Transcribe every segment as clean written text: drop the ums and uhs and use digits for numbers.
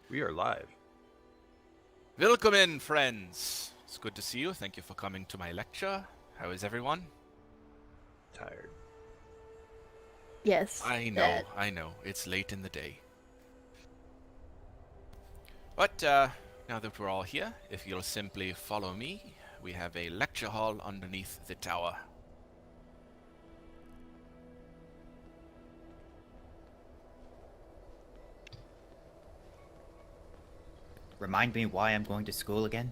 We are live. Welcome in, friends. It's good to see you. Thank you for coming to my lecture. How is everyone? Tired. Yes. I that. know. It's late in the day. But now that we're all here, if you'll simply follow me, we have a lecture hall underneath the tower. Remind me why I'm going to school again?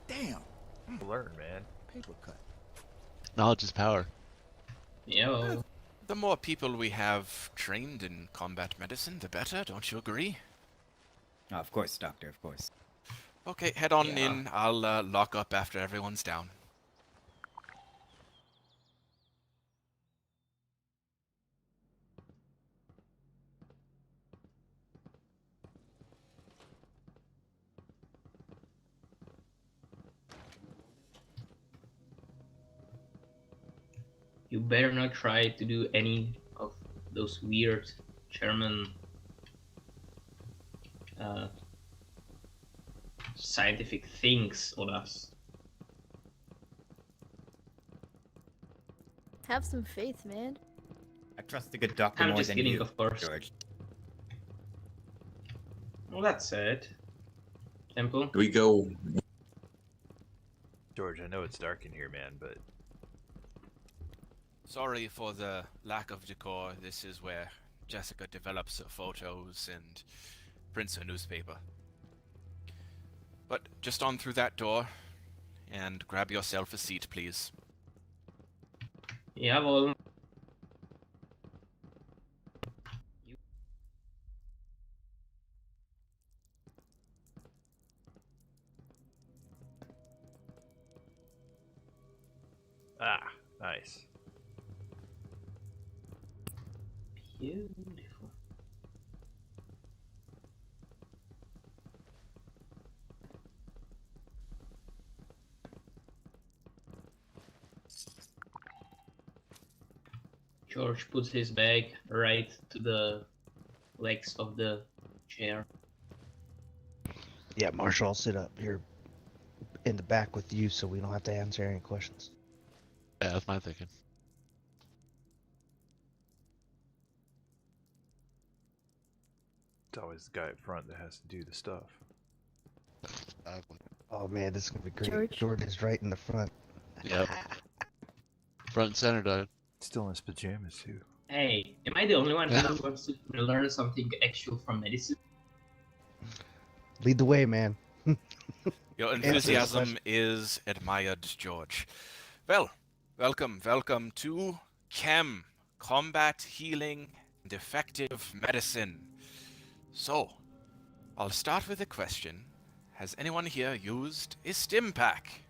Damn. Learn, man. Paper cut. Knowledge is power. Yo. The more people we have trained in combat medicine, the better, don't you agree? Oh, of course, Doctor, of course. Okay, head on Yeah. in. I'll lock up after everyone's down. You better not try to do any of those weird German scientific things on us. Have some faith, man. I trust the good doctor I'm more just than kidding, you, of course. George. Well, that's sad. Temple? We go. George, I know it's dark in here, man, but Sorry for the lack of decor. This is where Jessica develops her photos and prints her newspaper. But just on through that door, and grab yourself a seat, please. Jawohl. nice. Beautiful. George puts his bag right to the legs of the chair. Yeah, Marshall, I'll sit up here in the back with you so we don't have to answer any questions. Yeah, that's my thinking. It's always the guy up front that has to do the stuff. Oh man, this is gonna be great. George? Jordan is right in the front. Yep. Front and center, dog. Still in his pajamas, too. Hey, am I the only one who wants to learn something actual from medicine? Lead the way, man. Your Answer the enthusiasm question. is admired, George. Well, welcome to C.H.E.M, Combat Healing and Effective Medicine. So, I'll start with a question. Has anyone here used a stim pack?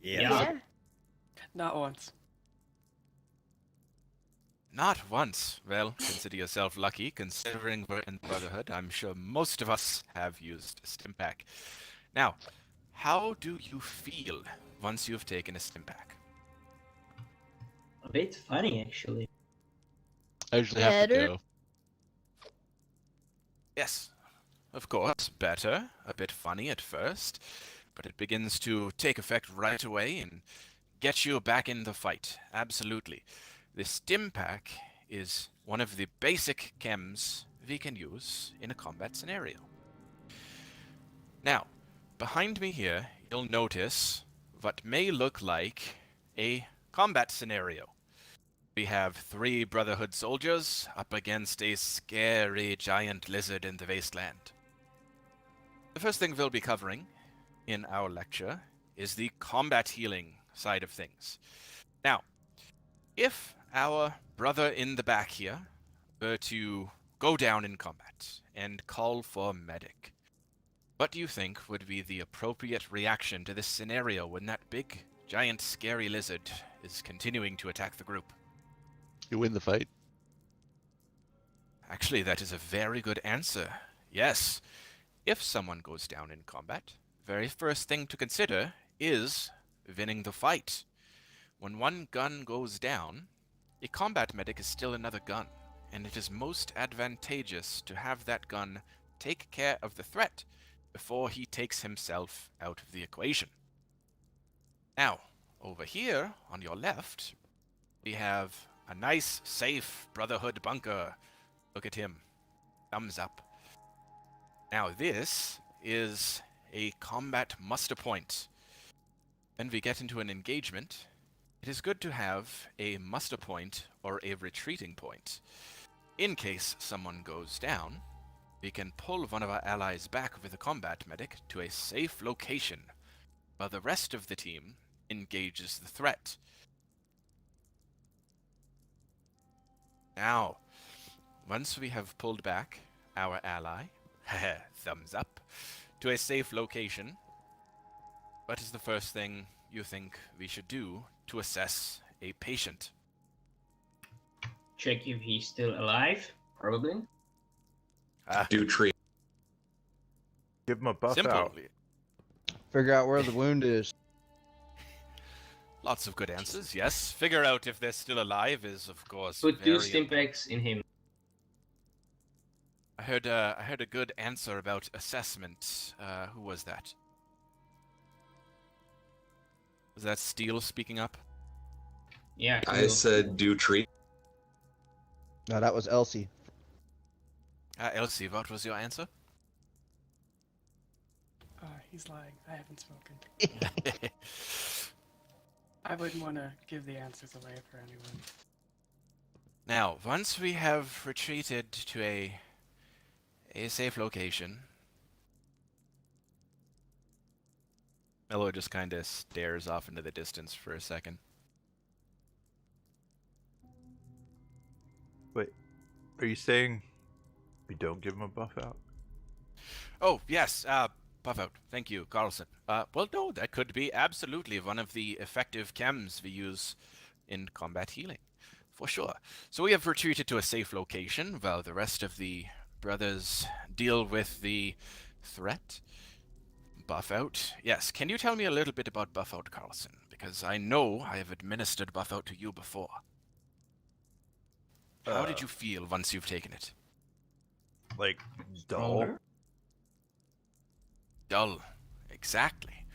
Yeah. Not once. Not once. Well, consider yourself lucky. Considering we're in the Brotherhood, I'm sure most of us have used a stim pack. Now, how do you feel once you've taken a stim pack? A bit funny, actually. I usually have to Better. go. Yes, of course, better. A bit funny at first, but it begins to take effect right away and get you back in the fight. Absolutely. The stim pack is one of the basic chems we can use in a combat scenario. Now, behind me here, you'll notice what may look like a combat scenario. We have 3 Brotherhood soldiers up against a scary giant lizard in the wasteland. The first thing we'll be covering in our lecture is the combat healing side of things. Now, if our brother in the back here were to go down in combat and call for medic, what do you think would be the appropriate reaction to this scenario when that big, giant, scary lizard is continuing to attack the group? You win the fight. Actually, that is a very good answer. Yes. If someone goes down in combat, very first thing to consider is winning the fight. When one gun goes down, a combat medic is still another gun, and it is most advantageous to have that gun take care of the threat before he takes himself out of the equation. Now, over here on your left, we have a nice, safe Brotherhood bunker. Look at him. Thumbs up. Now, this is a combat muster point. When we get into an engagement, it is good to have a muster point or a retreating point. In case someone goes down, we can pull one of our allies back with a combat medic to a safe location, while the rest of the team engages the threat. Now, once we have pulled back our ally, thumbs up, to a safe location, what is the first thing you think we should do to assess a patient? Check if he's still alive, probably. Do treat. Give him a buff Simple. out. Figure out where the wound is. Lots of good answers, yes. Figure out if they're still alive is, of course, Put very 2 stim packs in him. I heard a good answer about assessment. Who was that? Was that Steele speaking up? Yeah. I cool. said do treat. No, that was Elsie. Elsie, what was your answer? He's lying. I haven't spoken. I wouldn't want to give the answers away for anyone. Now, once we have retreated to a safe location, Mello just kind of stares off into the distance for a second. Wait, are you saying we don't give him a buff out? Oh, yes, buff out. Thank you, Carlson. Well, no, that could be absolutely one of the effective chems we use in combat healing, for sure. So we have retreated to a safe location while the rest of the brothers deal with the threat. Buff out. Yes, can you tell me a little bit about buff out, Carlson? Because I know I have administered buff out to you before. How did you feel once you've taken it? Like, dull? Stronger? Dull. Exactly.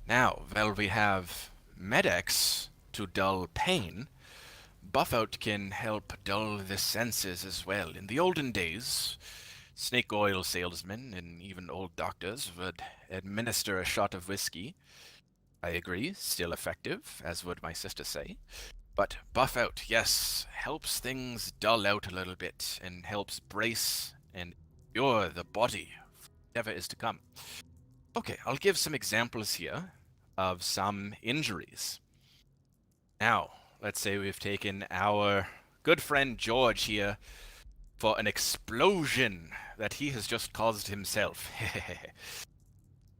Now, while we have Medex to dull pain, buff out can help dull the senses as well. In the olden days, snake oil salesmen and even old doctors would administer a shot of whiskey. I agree, still effective, as would my sister say. But buff out, yes, helps things dull out a little bit and helps brace and cure the body for whatever is to come. Okay, I'll give some examples here of some injuries. Now, let's say we've taken our good friend George here for an explosion that he has just caused himself.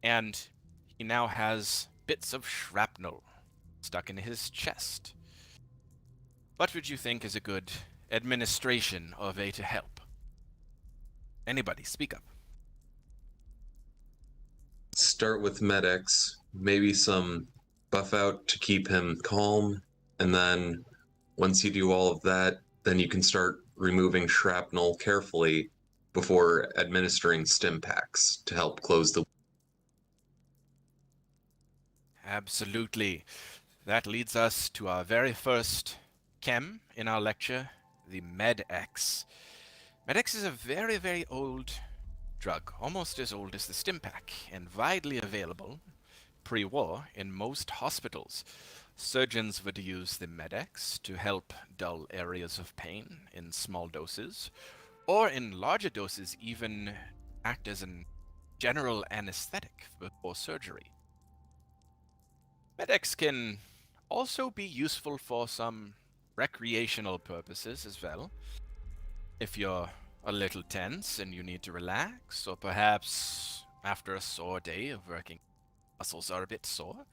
And he now has bits of shrapnel stuck in his chest. What would you think is a good administration of a to help? Anybody, speak up. Start with medics. Maybe some buff out to keep him calm. And then once you do all of that, then you can start removing shrapnel carefully before administering stim packs to help close the. Absolutely. That leads us to our very first chem in our lecture, the Med-X. Med-X is a very, very old drug, almost as old as the stim pack, and widely available pre-war in most hospitals. Surgeons would use the Med-X to help dull areas of pain in small doses, or in larger doses even act as a general anesthetic before surgery. Med-X can also be useful for some recreational purposes as well. If you're a little tense and you need to relax, or perhaps after a sore day of working, muscles are a bit sore,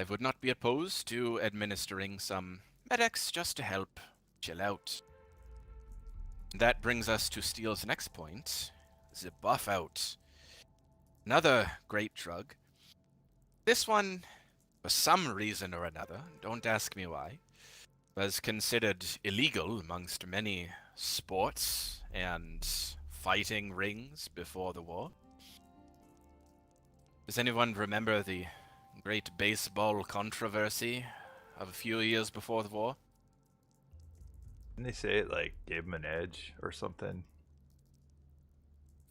I would not be opposed to administering some Med-X just to help chill out. That brings us to Steele's next point, the buff out. Another great drug. This one, for some reason or another, don't ask me why, was considered illegal amongst many sports and fighting rings before the war. Does anyone remember the great baseball controversy of a few years before the war? Didn't they say it like gave him an edge or something?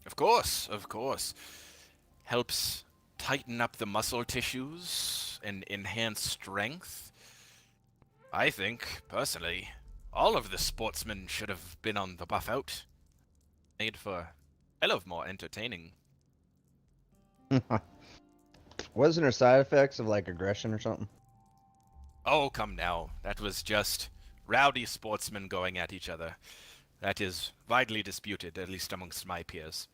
Of course, of course. Helps tighten up the muscle tissues and enhance strength. I think, personally, all of the sportsmen should have been on the buff out. Made for a hell of more entertaining. Wasn't there side effects of like aggression or something? Oh, come now. That was just rowdy sportsmen going at each other. That is widely disputed, at least amongst my peers.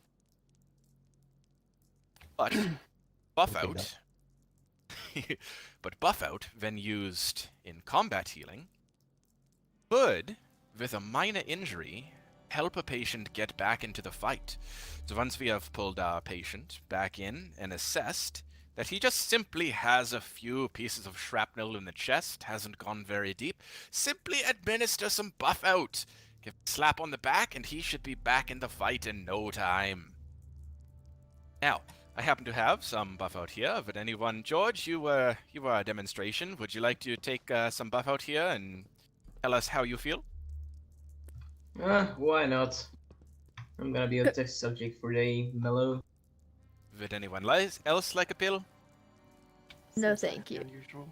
But buff Okay, out. But buff out, when used in combat healing, could, with a minor injury, help a patient get back into the fight. So once we have pulled our patient back in and assessed that he just simply has a few pieces of shrapnel in the chest, hasn't gone very deep, simply administer some buff out. Give a slap on the back and he should be back in the fight in no time. Now, I happen to have some buff out here. Would anyone, George, you were a demonstration. Would you like to take some buff out here and tell us how you feel? Why not? I'm gonna be a test subject for the Mello. Would anyone else like a pill? No, Seems thank you. unusual.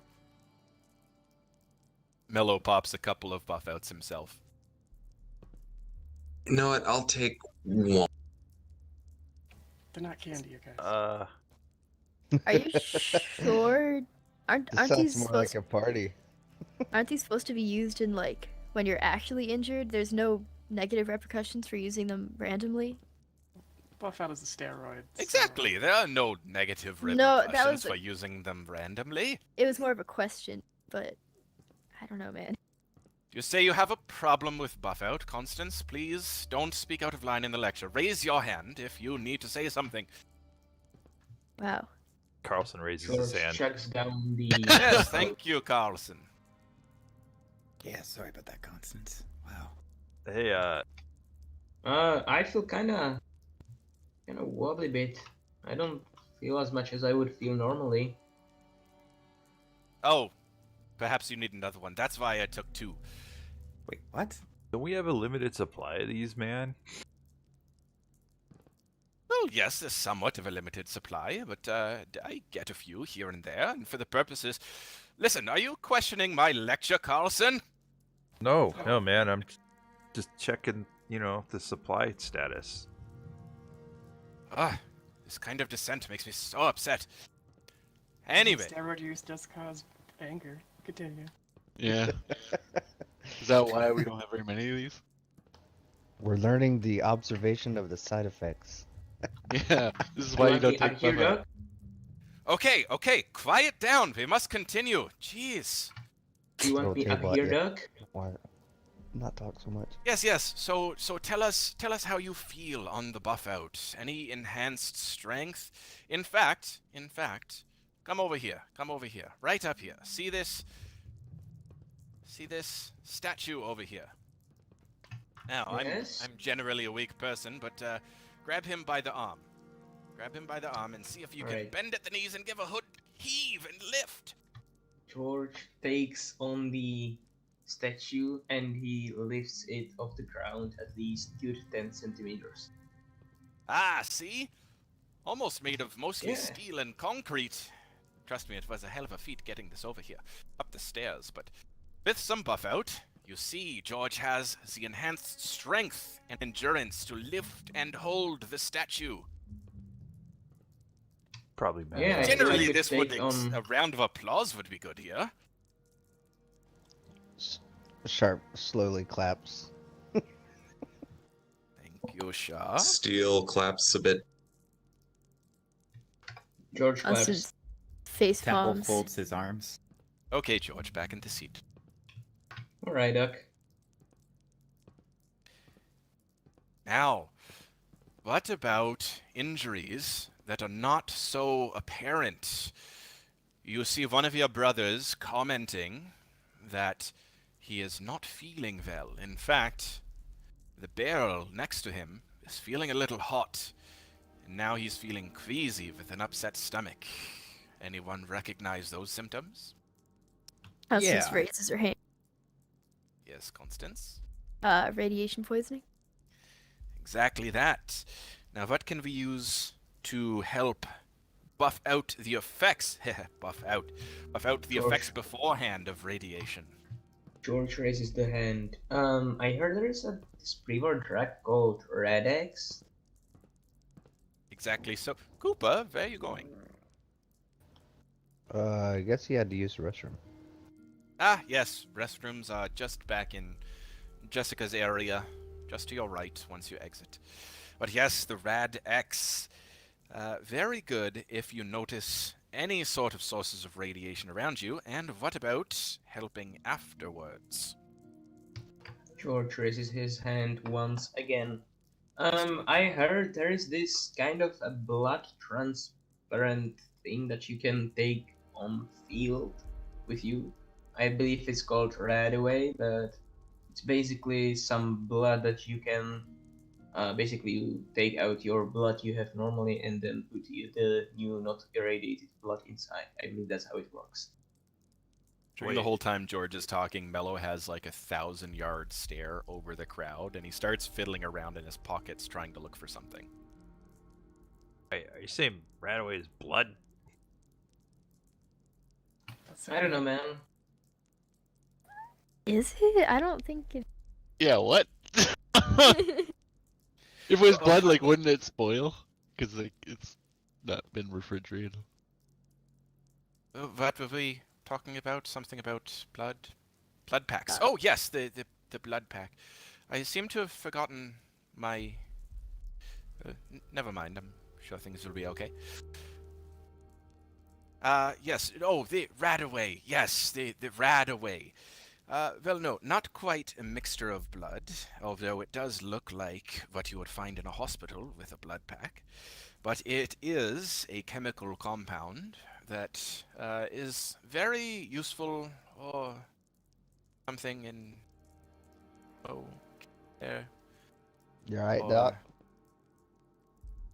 Mello pops a couple of buff outs himself. You know what? I'll take one. They're not candy, you guys. Are you sure? Aren't This aren't these sounds more supposed like a party. aren't these supposed to be used in like when you're actually injured? There's no negative repercussions for using them randomly. Buff out is a steroid. so- Exactly. There are no negative No, repercussions that was for a- using them randomly. It was more of a question, but I don't know, man. You say you have a problem with buff out, Constance. Please don't speak out of line in the lecture. Raise your hand if you need to say something. Wow. Carlson raises George his hand. chucks down the. Yes, thank you, Carlson. Yeah, sorry about that, Constance. Wow. Hey, I feel kind of wobbly bit. I don't feel as much as I would feel normally. Oh, perhaps you need another one. That's why I took 2. Wait, what? don't we have a limited supply of these, man? Well, yes, there's somewhat of a limited supply, but I get a few here and there, and for the purposes... Listen, are you questioning my lecture, Carlson? No, man. I'm just checking, the supply status. Ah, this kind of dissent makes me so upset. Anyway, Steroid use does cause anger. Continue. Yeah. Is that why we don't have very many of these? We're learning the observation of the side effects. Yeah. This is why you don't take Akira buff out. duck? okay, quiet down. We must continue. Jeez. Do you want Don't me table it Akira yet. duck? Why not talk so much? Yes. So tell us how you feel on the buff out. Any enhanced strength? In fact, come over here. Right up here. See this statue over here. Now, Yes? I'm generally a weak person, but grab him by the arm. And see if you can Alright. bend at the knees and give a hood heave and lift. George takes on the statue and he lifts it off the ground at least 2 to 10 centimeters. Ah, see? Almost made of mostly Yeah. steel and concrete. Trust me, it was a hell of a feat getting this over here, up the stairs, but with some buff out, you see George has the enhanced strength and endurance to lift and hold the statue. Probably, man. Yeah, I feel Generally, like we this would take, a round of applause would be good here. Sharp slowly claps. Thank you, Shah. Steel claps a bit. George claps. Constance face Temple palms. folds his arms. Okay, George, back in the seat. Alright, Duck. Now, what about injuries that are not so apparent? You see one of your brothers commenting that he is not feeling well. In fact, the barrel next to him was feeling a little hot, and now he's feeling queasy with an upset stomach. Anyone recognize those symptoms? Constance Yeah. raises her hand. Yes, Constance? Radiation poisoning. Exactly that. Now, what can we use to help buff out the effects? buff out the George. effects beforehand of radiation. George raises the hand. I heard there is this pre-war drug called Red X. Exactly so. Koopa, where are you going? I guess he had to use the restroom. Ah, yes, restrooms are just back in Jessica's area, just to your right once you exit. But yes, the Rad X, very good if you notice any sort of sources of radiation around you. And what about helping afterwards? George raises his hand once again. I heard there is this kind of a blood transparent thing that you can take on field with you. I believe it's called Radaway, but it's basically some blood that you can basically you take out your blood you have normally and then put the new not irradiated blood inside. I believe that's how it works. During the whole time George is talking, Mello has like 1,000-yard stare over the crowd, and he starts fiddling around in his pockets trying to look for something. Wait, are you saying Radaway's blood? I don't know, man. Is it? I don't think it. Yeah, what? If it was blood, like, wouldn't it spoil? Because, like, it's not been refrigerated. What were we talking about? Something about blood? Blood packs. Oh, yes, the blood pack. I seem to have forgotten my... never mind, I'm sure things will be okay. Yes, oh, the Radaway. Yes, the Radaway. Well, no, not quite a mixture of blood, although it does look like what you would find in a hospital with a blood pack. But it is a chemical compound that is very useful or something in... Oh, there. You're right, Doc.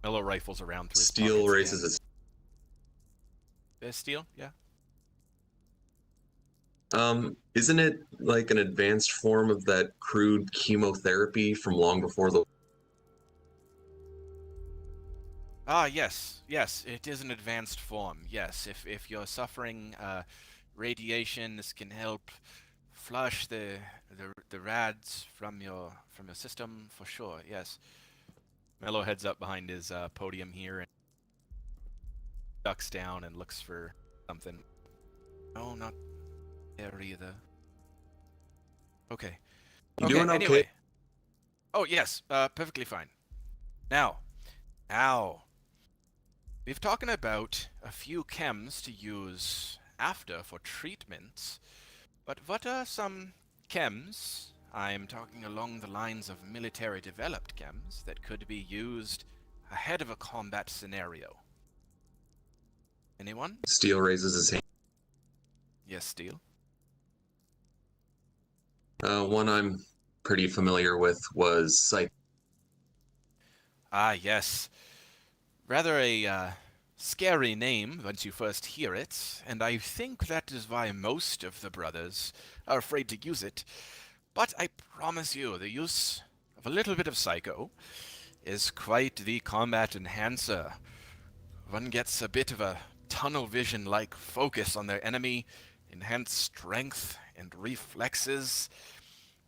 Mello rifles around through his Steel pockets raises again. its. Steel, yeah. Isn't it like an advanced form of that crude chemotherapy from long before the? Ah, yes, it is an advanced form. Yes, if you're suffering radiation, this can help flush the rads from your system for sure. Yes. Mello heads up behind his podium here and ducks down and looks for something. No, not there either. Okay. You doing okay? Anyway. Oh yes, perfectly fine. Now, we've talking about a few chems to use after for treatments, but what are some chems? I'm talking along the lines of military developed chems that could be used ahead of a combat scenario. Anyone? Steel raises his hand. Yes, Steel. One I'm pretty familiar with was psych. Ah, yes. Rather a scary name once you first hear it, and I think that is why most of the brothers are afraid to use it. But I promise you, the use of a little bit of psycho is quite the combat enhancer. One gets a bit of a tunnel vision-like focus on their enemy, enhanced strength and reflexes,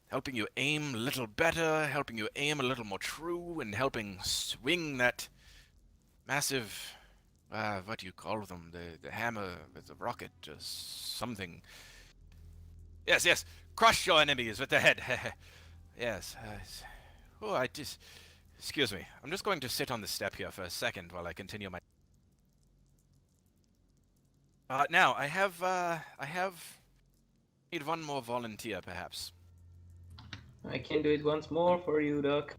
helping you aim a little better, helping you aim a little more true, and helping swing that massive, what do you call them? The hammer with the rocket, just something. Yes, crush your enemies with the head. Yes. Excuse me. I'm just going to sit on the step here for a second while I continue my... Now, I need one more volunteer, perhaps. I can do it once more for you, Doc.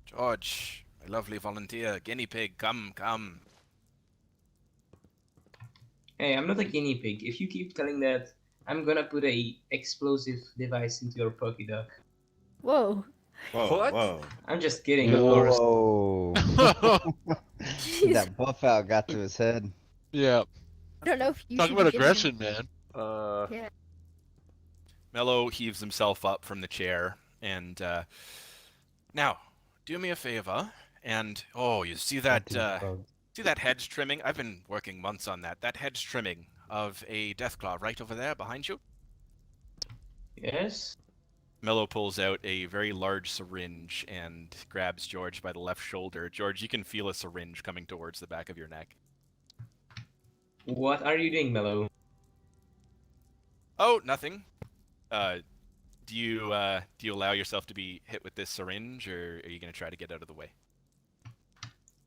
George, my lovely volunteer, guinea pig, come. Hey, I'm not a guinea pig. If you keep telling that, I'm gonna put a explosive device into your pocket, Doc. Whoa. Whoa, What? whoa. I'm just kidding, Yeah. of course. Whoa. Jeez. That buff out got to his head. Yeah. I don't know if you Talk should about be giving him- aggression, man. Yeah. Mello heaves himself up from the chair and now do me a favor and you see that see that hedge trimming? I've been working months on that. That hedge trimming of a Deathclaw right over there behind you. Yes? Mello pulls out a very large syringe and grabs George by the left shoulder. George, you can feel a syringe coming towards the back of your neck. What are you doing, Mello? Oh, nothing. Do you allow yourself to be hit with this syringe, or are you gonna try to get out of the way?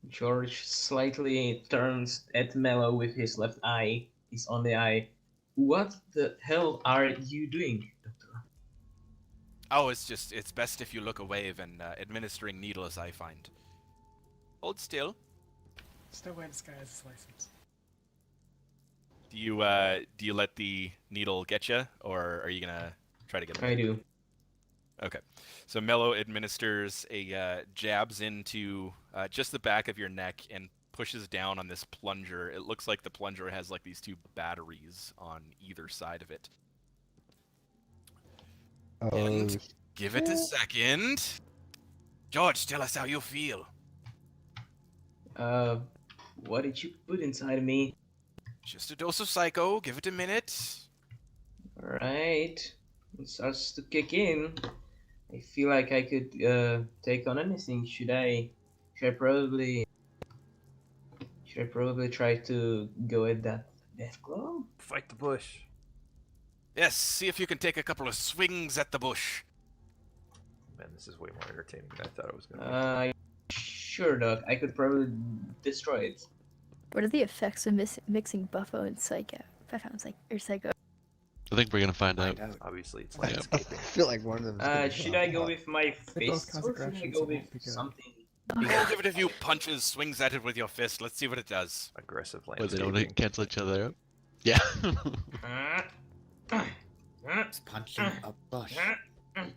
George slightly turns at Mello with his left eye, his only eye. What the hell are you doing, Doctor? Oh, it's best if you look away than administering needles, I find. Hold still. There's no way this guy has his license. Do you let the needle get you, or are you gonna try to get away? I do. Okay. So Mello administers a jabs into just the back of your neck and pushes down on this plunger. It looks like the plunger has like these two batteries on either side of it. And give it a second. George, tell us how you feel. What did you put inside of me? Just a dose of Psycho. Give it a minute. Alright. It starts to kick in. I feel like I could take on anything. Should I probably try to go at that Deathclaw? Fight the bush. Yes, see if you can take a couple of swings at the bush. Man, this is way more entertaining than I thought it was gonna be. Sure, Doc. I could probably destroy it. What are the effects of mixing Buffo and Psycho? Psycho. I think we're gonna find out. Obviously, it's I landscaping. feel like one of them. Should I go with my both fists or should I consequential, go so with won't be good. something? We'll give it a few punches, swings at it with your fist. Let's see what it does. Aggressive But they landscaping. don't cancel each other out. Yeah. Just punching a bush. What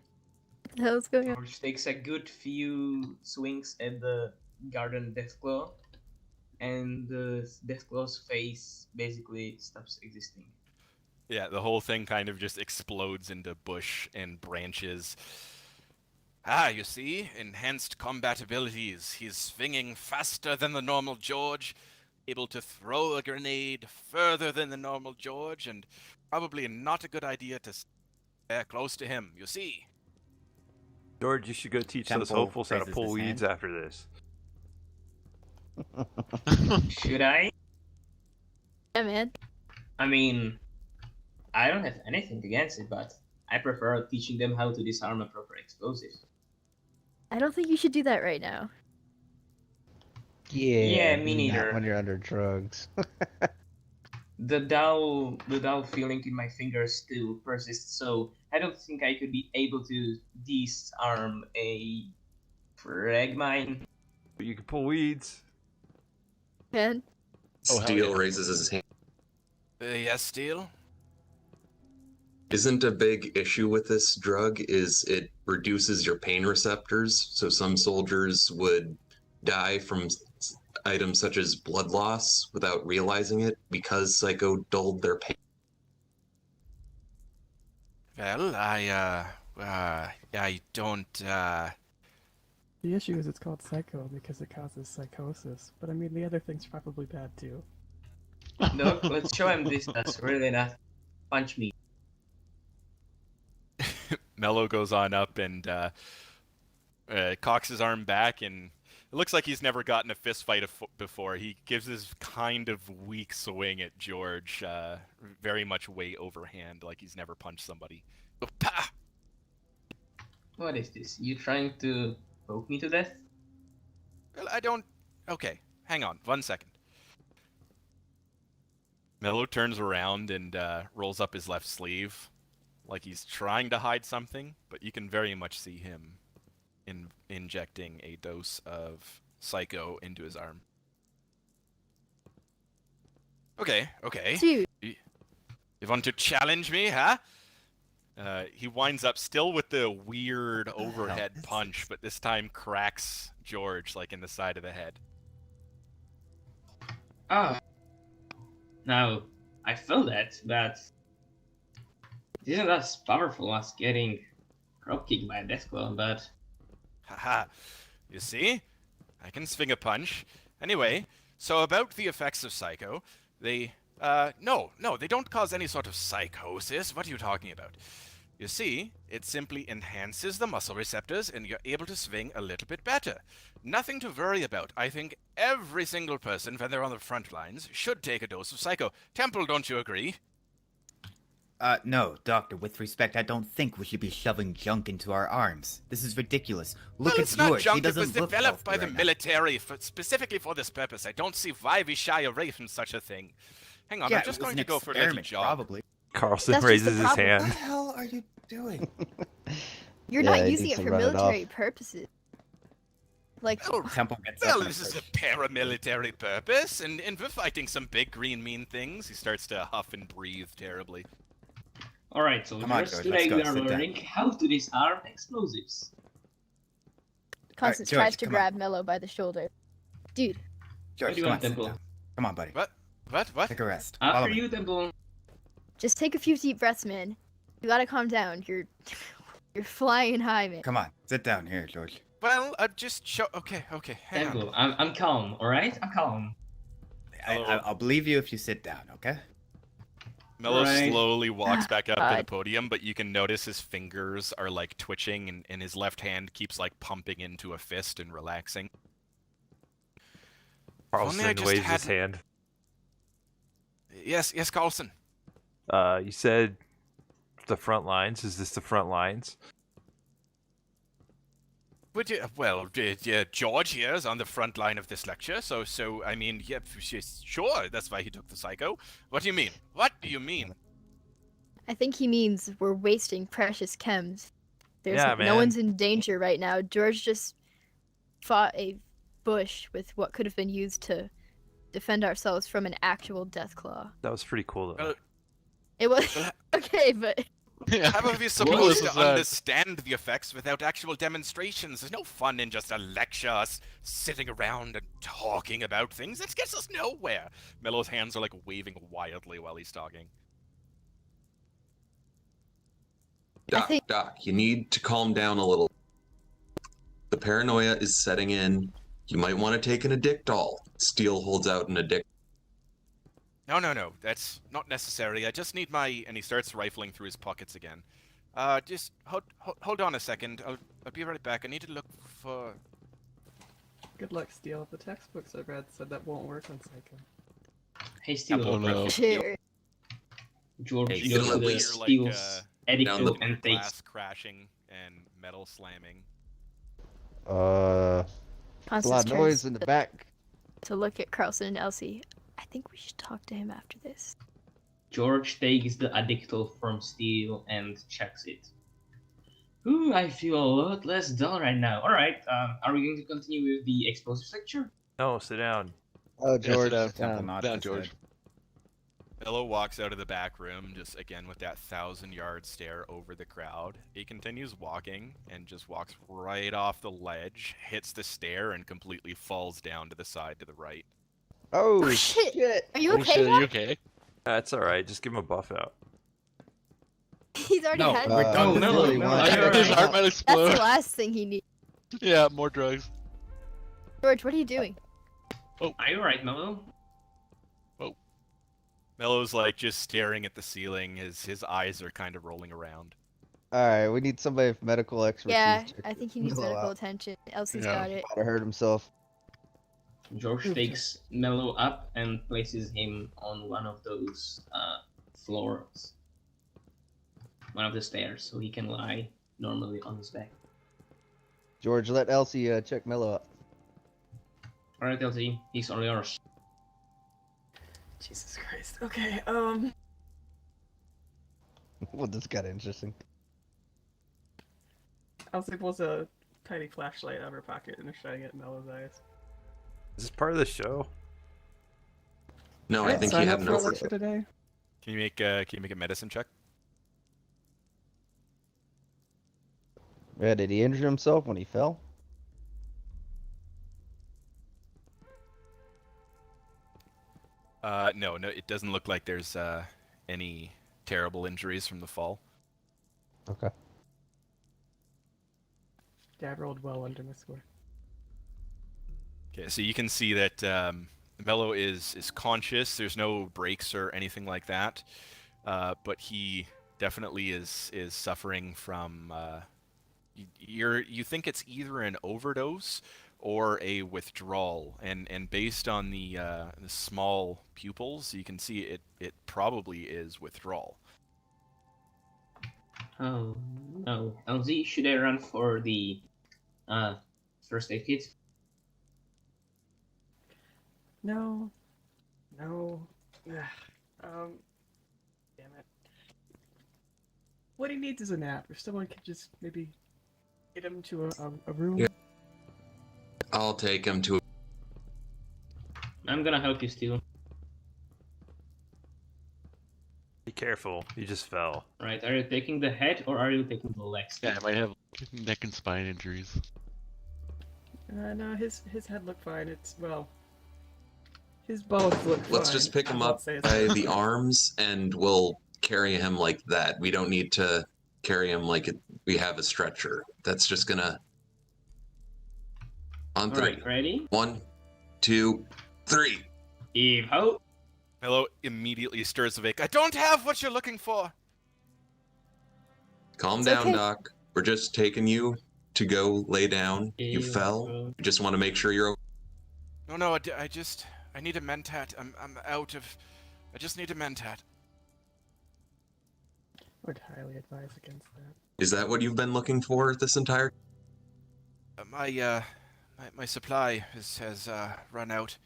the hell's going on? George takes a good few swings at the garden Deathclaw, and the Deathclaw's face basically stops existing. Yeah, the whole thing kind of just explodes into bush and branches. Ah, you see? Enhanced combat abilities. He's swinging faster than the normal George, able to throw a grenade further than the normal George, and probably not a good idea to stay close to him, you see? George, you should go teach those Temple hopefuls how to raises pull his weeds hand. after this. Should I? Yeah, man. I mean, I don't have anything against it, but I prefer teaching them how to disarm a proper explosive. I don't think you should do that right now. Yeah, me not neither. when you're under drugs. The dull feeling in my fingers still persists, so I don't think I could be able to disarm a frag mine. But you can pull weeds. Man. Oh, hell Steel yeah. raises his hand. Yes, Steel? Isn't a big issue with this drug is it reduces your pain receptors, so some soldiers would die from items such as blood loss without realizing it because Psycho dulled their pain. Well, I don't, The issue is it's called Psycho because it causes psychosis, but I mean the other thing's probably bad too. Look, let's show him this does really not punch me. Mello goes on up and cocks his arm back, and it looks like he's never gotten a fist fight before. He gives this kind of weak swing at George, very much way overhand, like he's never punched somebody. Pah! What is this? You trying to poke me to death? Well, I don't... Okay, hang on, 1 second. Mello turns around and rolls up his left sleeve, like he's trying to hide something, but you can very much see him injecting a dose of Psycho into his arm. Okay. Dude. You want to challenge me, huh? He winds up still with the weird overhead punch, but this time cracks George like in the side of the head. Ah. Now, I feel that, but it isn't as powerful as getting drop kicked by a Deathclaw, but... Haha. You see? I can swing a punch. Anyway, so about the effects of Psycho, they... no, they don't cause any sort of psychosis. What are you talking about? You see, it simply enhances the muscle receptors and you're able to swing a little bit better. Nothing to worry about. I think every single person, when they're on the front lines, should take a dose of Psycho. Temple, don't you agree? No, Doctor, with respect, I don't think we should be shoving junk into our arms. This is ridiculous. Look Well, at it's not George, he junk. It doesn't was look developed by healthy the right now. military specifically for this purpose. I don't see why we shy away from such a thing. Hang on, Yeah, I'm just it was going an to go for a little experiment, jog. probably. Carlson That's just the raises his problem. hand. What the hell are you doing? You're Yeah, not he using needs it to for run it off. military purposes. Like, Oh, Temple gets up well, and this is a approaches. paramilitary purpose, and we're fighting some big green mean things. He starts to huff and breathe terribly. Alright, so Come on, just George, today let's go, we are sit down. learning how to disarm explosives. Constance George, tries to come on. grab Mello by the shoulder. Dude, George, What do you come want, on, sit Temple? down. Come on, buddy. What? Take a rest. After Follow me. you, Temple. just take a few deep breaths, man. You gotta calm down. You're flying high, man. Come on, sit down here, George. Well, just show. Okay, hang on. Temple, I'm calm, alright? I'm calm. I'll believe you if you sit down, okay? Mello Right. slowly walks back up to the God. podium, but you can notice his fingers are like twitching, and his left hand keeps like pumping into a fist and relaxing. Only I Carlson just waves had- his hand. Yes, Carlson. You said the front lines. Is this the front lines? Would you, well, George here is on the front line of this lecture, so I mean, yeah, sure, that's why he took the Psycho. What do you mean? What do you mean? I think he means we're wasting precious chems. There's Yeah, no man. one's in danger right now. George just fought a bush with what could have been used to defend ourselves from an actual Deathclaw. That was pretty cool, though. Well, It was okay, but Yeah. How are we What supposed was to that? understand the effects without actual demonstrations? There's no fun in just a lecture, us sitting around and talking about things. That gets us nowhere. Mello's hands are like waving wildly while he's talking. Doc, you need to calm down a little. The paranoia is setting in. You might want to take an Addictol. Steel holds out an Addict. No, that's not necessary. I just need my... And he starts rifling through his pockets again. Just hold on a second. I'll be right back. I need to look for... Good luck, Steel. The textbooks I read said that won't work on Psycho. Hey, Steel. Oh, no. sure. George, Hey, go you'll to at the least, Steel's edit down book the and takes... glass crashing and metal slamming. There's a Constance lot of turns noise in the back. to look at Carlson and Elsie. I think we should talk to him after this. George takes the Addictol from Steel and checks it. Ooh, I feel a lot less dull right now. Alright, are we going to continue with the explosives lecture? No, sit down. Oh, George, down. Temple down. nods Down, his George. head. Mello walks out of the back room, just again with that 1,000-yard stare over the crowd. He continues walking and just walks right off the ledge, hits the stair, and completely falls down to the side to the right. Oh, Oh, shit. shit. Are you Oh, okay? shit, are now? you okay? That's all right. Just give him a buff out. He's already No, had. we're done. Oh, This Mello, really Mello, wants- you're His right. heart might That's explode. the last thing he needs. Yeah, more drugs. George, what are you doing? Are you alright, Mello? Mello's like just staring at the ceiling. His eyes are kind of rolling around. All right, we need somebody with medical expertise. Yeah, Check I this think he needs fellow medical out. attention. Elsie's Yeah. got it. Might have hurt himself. George takes Mello up and places him on one of those floors. One of the stairs, so he can lie normally on his back. George, let Elsie check Mello out. Alright, LT, he's all yours. Jesus Christ. Okay, Well, this got interesting. Elsie pulls a tiny flashlight out of her pocket and is shining it in Mello's eyes. Is this part of the show? No, I think you Sign have up for no. a lecture today. Can you make a medicine check? Yeah, did he injure himself when he fell? No, it doesn't look like there's any terrible injuries from the fall. Okay. Yeah, I rolled well under my score. Okay, so you can see that Mello is conscious. There's no breaks or anything like that, but he definitely is suffering from. You think it's either an overdose or a withdrawal, and based on the small pupils, you can see it probably is withdrawal. Oh no. LZ, should I run for the first aid kit? No. No. Ugh. Damn it. What he needs is a nap. If someone could just maybe get him to a room. Yeah. I'll take him to. I'm gonna help you, Steel. Be careful. You just fell. Right, are you taking the head or are you taking the legs? Yeah, I might have neck and spine injuries. No, his head looked fine. It's, well, his bones look fine. Let's just pick him I won't up say it's by fine. the arms, and we'll carry him like that. We don't need to carry him like we have a stretcher. That's just gonna. On three. Alright, ready? 1, 2, 3. Eve, ho! Mello immediately stirs awake. I don't have what you're looking for. Calm It's down, okay. Doc. We're just taking you to go lay down. You Ew, fell. bro. We just want to make sure you're okay. No, I need a mentat. I'm out of. I just need a mentat. I would highly advise against that. Is that what you've been looking for this entire? My supply has run out.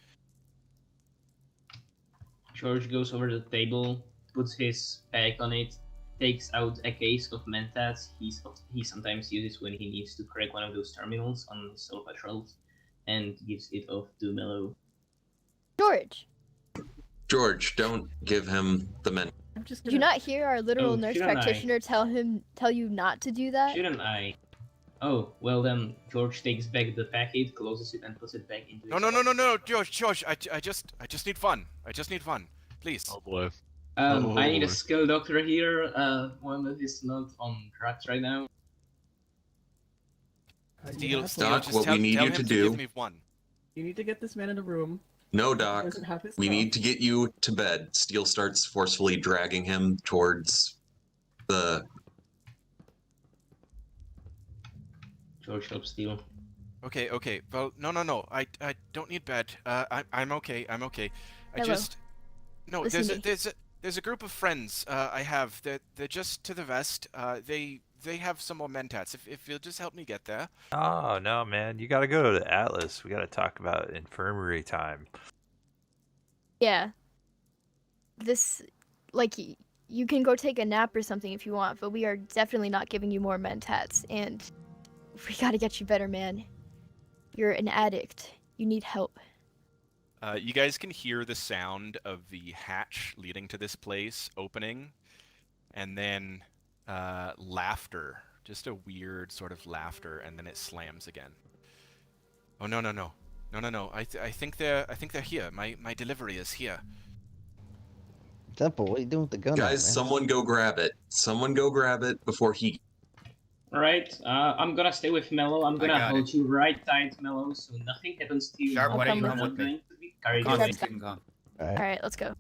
George goes over to the table, puts his bag on it, takes out a case of mentats he sometimes uses when he needs to correct one of those terminals on solo patrols, and gives it off to Mello. George, George, don't give him the men. I'm just did you gonna... not hear our literal Oh, nurse shouldn't I? practitioner tell you not to do that? Shouldn't I? Oh, well then, George takes back the packet, closes it, and puts it back into his No, George. I just need fun. I just need fun. Please. Oh boy. I need a Oh. skill doctor here, one that is not on drugs right now. Steel, yeah, Doc, just what we tell need you him to give do- me one. You need to get this man in a room. No, He Doc. doesn't have his We stuff. need to get you to bed. Steele starts forcefully dragging him towards the. George helps Steel. Okay. Well, no. I don't need bed. I'm okay. I Hello. just. No, Listen to me. there's a group of friends I have. They're just to the west. They have some more mentats. If you'll just help me get there. Oh, no, man. You gotta go to Atlas. We gotta talk about infirmary time. Yeah. This, like, you can go take a nap or something if you want, but we are definitely not giving you more mentats, and we gotta get you better, man. You're an addict. You need help. You guys can hear the sound of the hatch leading to this place opening, and then laughter. Just a weird sort of laughter, and then it slams again. Oh no! I think they're here. My delivery is here. Temple, what are you doing with the gun? Guys, out, man? someone go grab it. Someone go grab it before he. Alright, I'm gonna stay with Mello. I'm gonna got hold you right tight, Mello, so nothing happens to you. Sharp, why don't you You're come not with me? going to be carried Can't away. Sharp's keep him gone. Alright, let's go.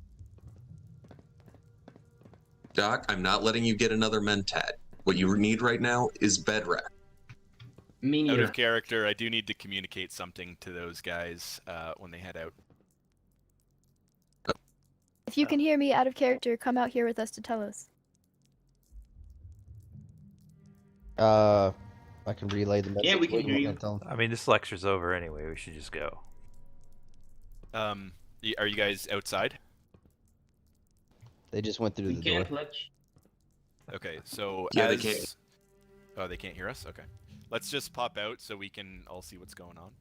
Doc, I'm not letting you get another mentat. What you need right now is bed rest. Me Out neither. of character, I do need to communicate something to those guys when they head out. If you can hear me out of character, come out here with us to tell us. I can relay the message. Yeah, we can What do hear want you. me to tell 'em? I mean, this lecture's over anyway. We should just go. Are you guys outside? They just went through We the door. can't let you. Okay, so Yeah, they as... can't. Oh, they can't hear us? Okay. Let's just pop out so we can all see what's going on.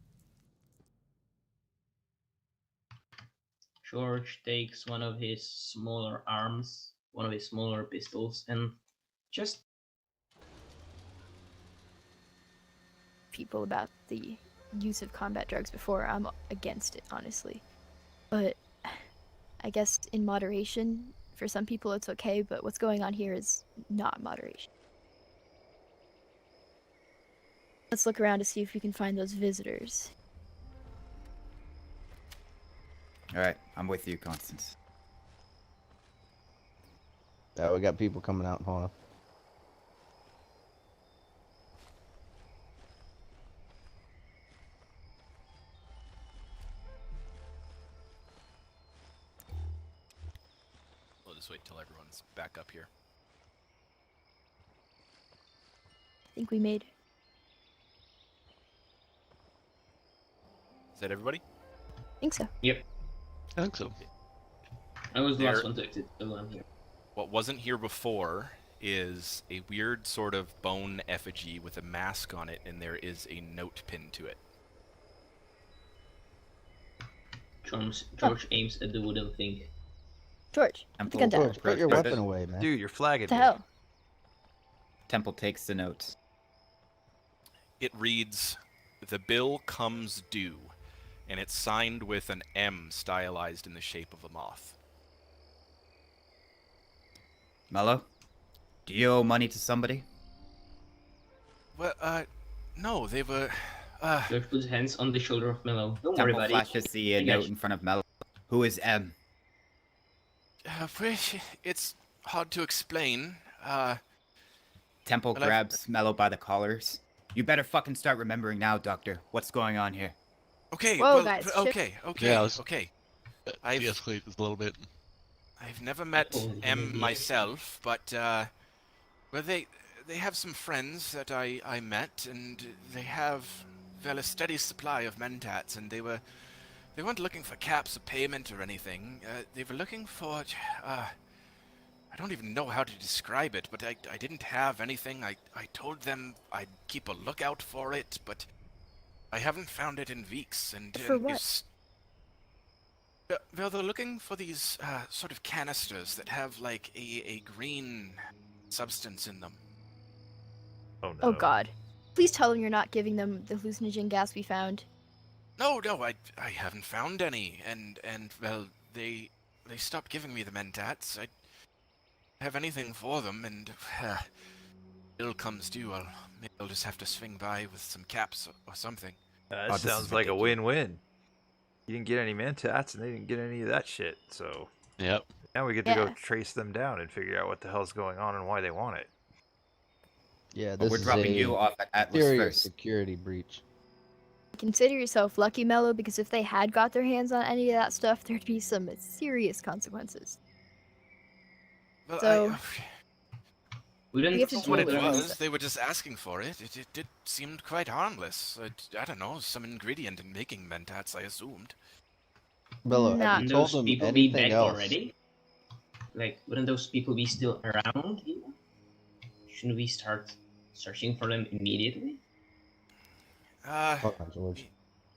George takes one of his smaller arms, one of his smaller pistols, and just people about the use of combat drugs before. I'm against it, honestly. But I guess in moderation, for some people it's okay, but what's going on here is not moderation. Let's look around to see if we can find those visitors. Alright, I'm with you, Constance. Yeah, we got people coming out. Hold on. We'll just wait till everyone's back up here. I think we made it. Is that everybody? I think so. Yep. I think so. I was the There- last one to exit, so I'm here. What wasn't here before is a weird sort of bone effigy with a mask on it, and there is a note pinned to it. George aims at the wooden thing. George, put the gun down. George, put your weapon away, man. Dude, you're flagging What the me. hell? Temple takes the notes. It reads, "The bill comes due," and it's signed with an M stylized in the shape of a moth. Mello, do you owe money to somebody? Well, no, they were, George puts hands on the shoulder of Mello. Don't worry, Temple buddy. flashes the I got note you. in front of Mello. Who is M? it's hard to explain. Temple Well, grabs Mello by the collars. You better fucking start remembering now, Doctor. What's going on here? Okay, Whoa, well, guys, okay, Yeah, let's- okay. De-escalate this a little bit. I've never met Oh, M yeah. myself, but well, they have some friends that I met, and they have well a steady supply of mentats, and they weren't looking for caps of payment or anything. They were looking for I don't even know how to describe it, but I didn't have anything. I told them I'd keep a lookout for it, but I haven't found it in weeks, and For what? it's well, they're looking for these sort of canisters that have like a green substance in them. Oh no. Oh god. Please tell them you're not giving them the hallucinogen gas we found. No, I haven't found any, and well, they stopped giving me the mentats. I don't have anything for them, and bill comes due. Maybe I'll just have to swing by with some caps or something. That Oh, this sounds is like a ridiculous. win-win. You didn't get any mentats, and they didn't get any of that shit. So Yep. now we get to go Yeah. trace them down and figure out what the hell's going on and why they want it. Yeah, But this we're is dropping a you off at Atlas serious first. security breach. Consider yourself lucky, Mello, because if they had got their hands on any of that stuff, there'd be some serious consequences. Well, So- We didn't We have to I do what it with was. it. They were just asking for it. It seemed quite harmless. I don't know, some ingredient in making mentats, I assumed. Bello, have Nah. you Wouldn't told those them people be anything back else? already? Like, wouldn't those people be still around here? Shouldn't we start searching for them immediately? Hold on, George.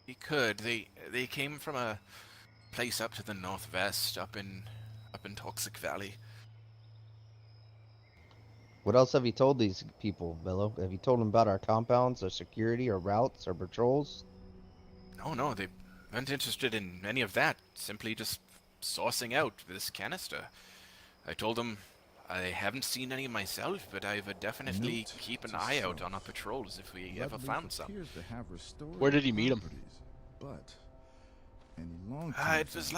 We could. They came from a place up to the northwest, up in Toxic Valley. What else have you told these people, Bello? Have you told them about our compounds, our security, our routes, our patrols? No, they weren't interested in any of that. Simply just sourcing out this canister. I told them I haven't seen any myself, but I would definitely Note keep an to eye out self. on our patrols if we ever Bloodleaf found some. appears to have restored Where did he meet 'em? properties, But any long It was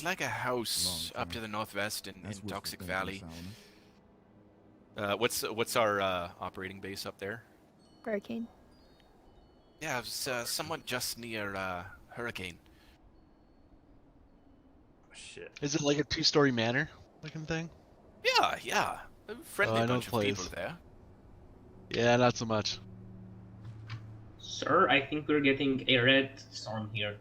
like a house up to the northwest in Toxic Valley. What's our operating base up there? Hurricane. Yeah, it was somewhat just near Hurricane. Shit. Is it like a two-story manor looking thing? Yeah. A friendly I know bunch the of people place. there. Yeah, not so much. Sir, I think we're getting a red storm here.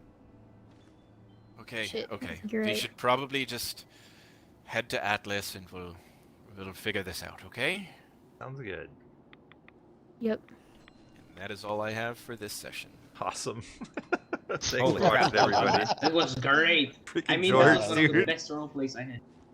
Okay, Shit, okay. you're We right. should probably just head to Atlas and we'll figure this out, okay? Sounds good. Yep. And that is all I have for this session. Awesome. Thanks Holy for crap. watching, everybody. That was great. I Freaking mean, George, that was one of the dude. best roleplays I had.